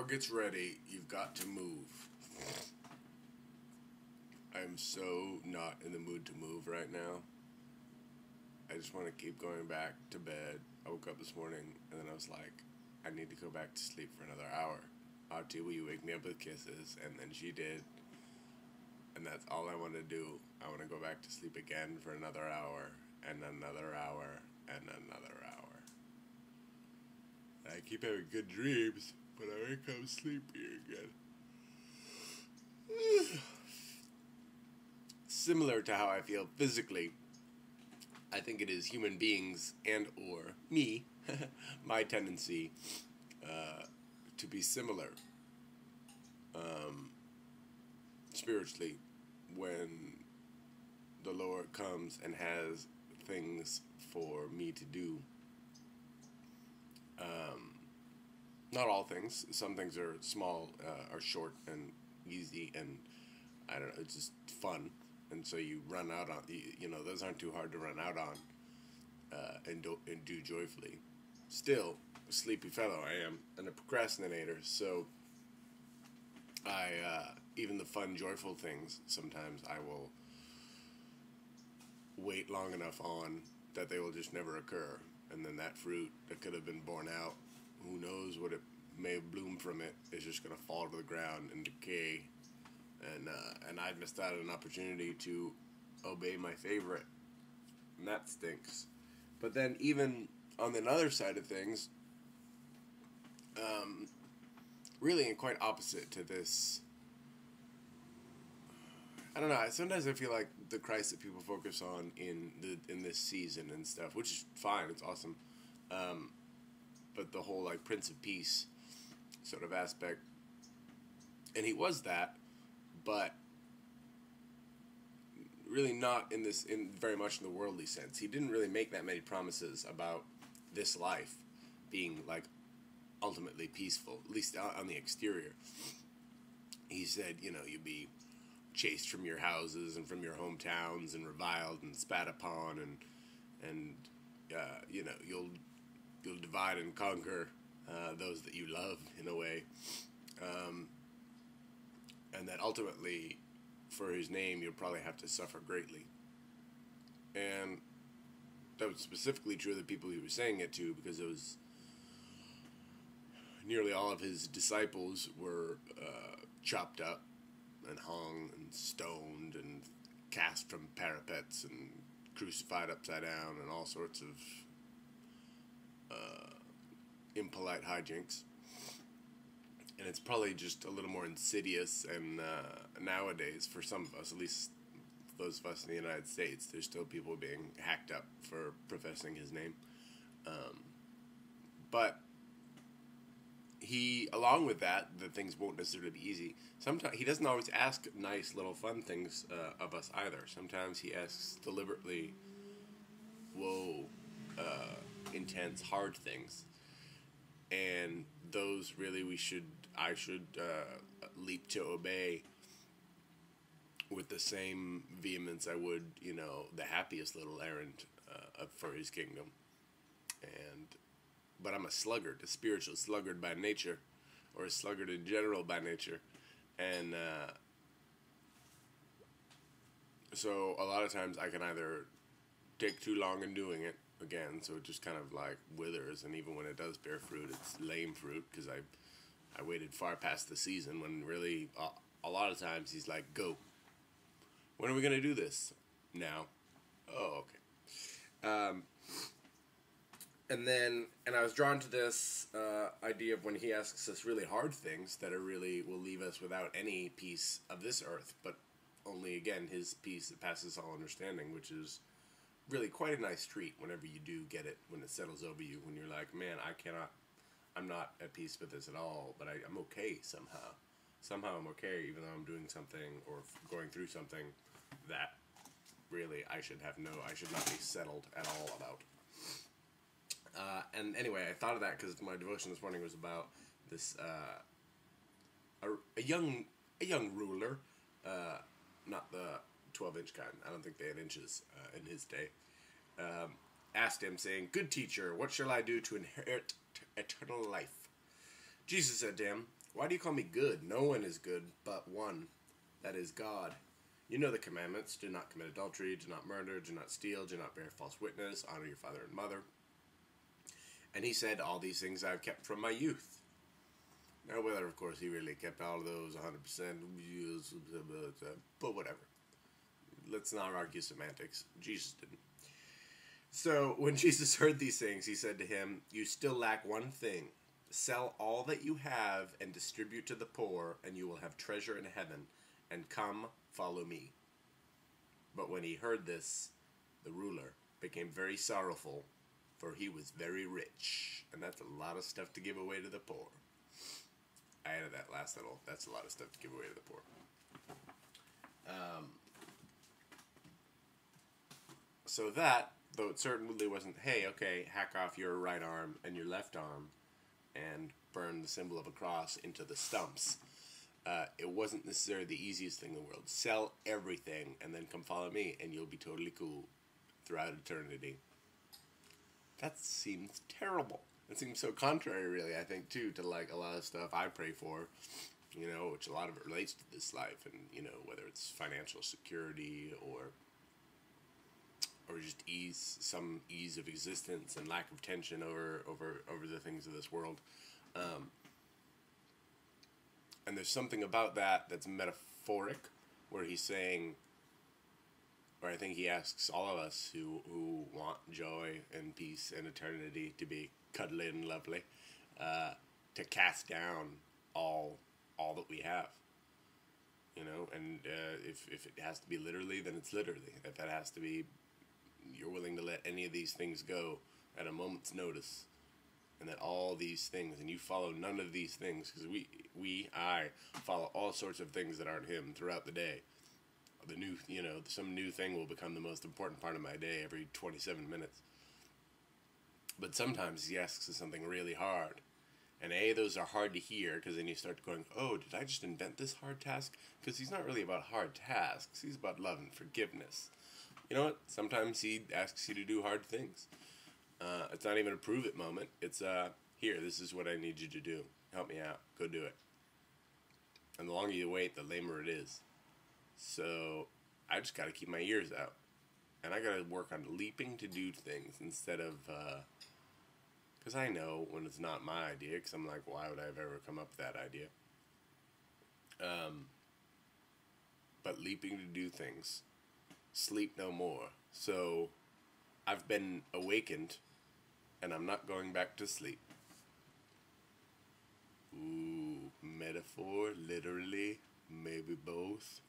gets ready, you've got to move. I'm so not in the mood to move right now. I just want to keep going back to bed. I woke up this morning, and then I was like, I need to go back to sleep for another hour. Auntie, will you wake me up with kisses? And then she did. And that's all I want to do. I want to go back to sleep again for another hour, and another hour, and another hour. I keep having good dreams, but I wake up sleepy again. Similar to how I feel physically, I think it is human beings and or me, my tendency to be similar spiritually when the Lord comes and has things for me to do. Not all things. Some things are small, are short and easy, and I don't know, it's just fun. And so you run out on, those aren't too hard to run out on and do joyfully. Still, a sleepy fellow I am, and a procrastinator, so even the fun, joyful things, sometimes I will wait long enough on that they will just never occur. And then that fruit that could have been borne out, who knows what it may have bloomed from it, is just going to fall to the ground and decay. And I missed out on an opportunity to obey my favorite. And that stinks. But then even on the other side of things, really and quite opposite to this, I don't know, sometimes I feel like the Christ that people focus on in this season and stuff, which is fine, it's awesome, but the whole like Prince of Peace sort of aspect, and he was that, but really not in very much in the worldly sense. He didn't really make that many promises about this life being like ultimately peaceful, at least on the exterior. He said, you'll be chased from your houses and from your hometowns and reviled and spat upon, and you'll divide and conquer those that you love in a way, and that ultimately for his name you'll probably have to suffer greatly. And that was specifically true of the people he was saying it to, because it was nearly all of his disciples were chopped up and hung and stoned and cast from parapets and crucified upside down and all sorts of impolite hijinks. And it's probably just a little more insidious, and nowadays, for some of us, at least those of us in the United States, there's still people being hacked up for professing his name. But he, along with that, the things won't necessarily be easy. Sometimes he doesn't always ask nice little fun things of us either. Sometimes he asks deliberately, intense, hard things. And those really I should leap to obey with the same vehemence I would, the happiest little errand for his kingdom. But I'm a sluggard, a spiritual sluggard by nature, or a sluggard in general by nature. And so a lot of times I can either take too long in doing it, again, so it just kind of like withers, and even when it does bear fruit, it's lame fruit, because I waited far past the season, when really a lot of times he's like, go. When are we going to do this? Now. Oh, okay. And I was drawn to this idea of when he asks us really hard things that will leave us without any peace of this earth, but only, again, his peace that passes all understanding, which is really quite a nice treat whenever you do get it, when it settles over you, when you're like, man, I'm not at peace with this at all, but I'm okay somehow. Somehow I'm okay, even though I'm doing something or going through something that really I should not be settled at all about. And anyway, I thought of that because my devotion this morning was about this, a young ruler, not the 12-inch kind. I don't think they had inches in his day. Asked him, saying, "Good teacher, what shall I do to inherit eternal life?" Jesus said to him, Why do you call me good? No one is good but one, that is God. You know the commandments. Do not commit adultery, do not murder, do not steal, do not bear false witness, honor your father and mother. And he said, all these things I've kept from my youth. Now, whether, of course, he really kept all of those 100%, but whatever. Let's not argue semantics. Jesus didn't. So, when Jesus heard these things, he said to him, you still lack one thing. Sell all that you have and distribute to the poor, and you will have treasure in heaven. And come, follow me. But when he heard this, the ruler became very sorrowful, for he was very rich. And that's a lot of stuff to give away to the poor. I added that last little. That's a lot of stuff to give away to the poor. So that, though it certainly wasn't, hey, okay, hack off your right arm and your left arm and burn the symbol of a cross into the stumps. It wasn't necessarily the easiest thing in the world. Sell everything and then come follow me and you'll be totally cool throughout eternity. That seems terrible. It seems so contrary, really, I think, too, to, like, a lot of stuff I pray for, you know, which a lot of it relates to this life, and, you know, whether it's financial security or just some ease of existence and lack of tension over the things of this world. And there's something about that that's metaphoric, where he's saying, or I think he asks all of us who want joy and peace and eternity to be cuddly and lovely, to cast down all that we have. You know, and if it has to be literally, then it's literally. If that has to be, you're willing to let any of these things go at a moment's notice, and that all these things, and you follow none of these things, because I follow all sorts of things that aren't him throughout the day. Some new thing will become the most important part of my day every 27 minutes. But sometimes he asks us something really hard. And those are hard to hear, because then you start going, oh, did I just invent this hard task? Because he's not really about hard tasks. He's about love and forgiveness. You know what? Sometimes he asks you to do hard things. It's not even a prove it moment. It's, here, this is what I need you to do. Help me out. Go do it. And the longer you wait, the lamer it is. So I just got to keep my ears out. And I got to work on leaping to do things instead of, because I know when it's not my idea, because I'm like, why would I have ever come up with that idea? But leaping to do things. Sleep no more. So I've been awakened, and I'm not going back to sleep. Ooh, metaphor, literally, maybe both.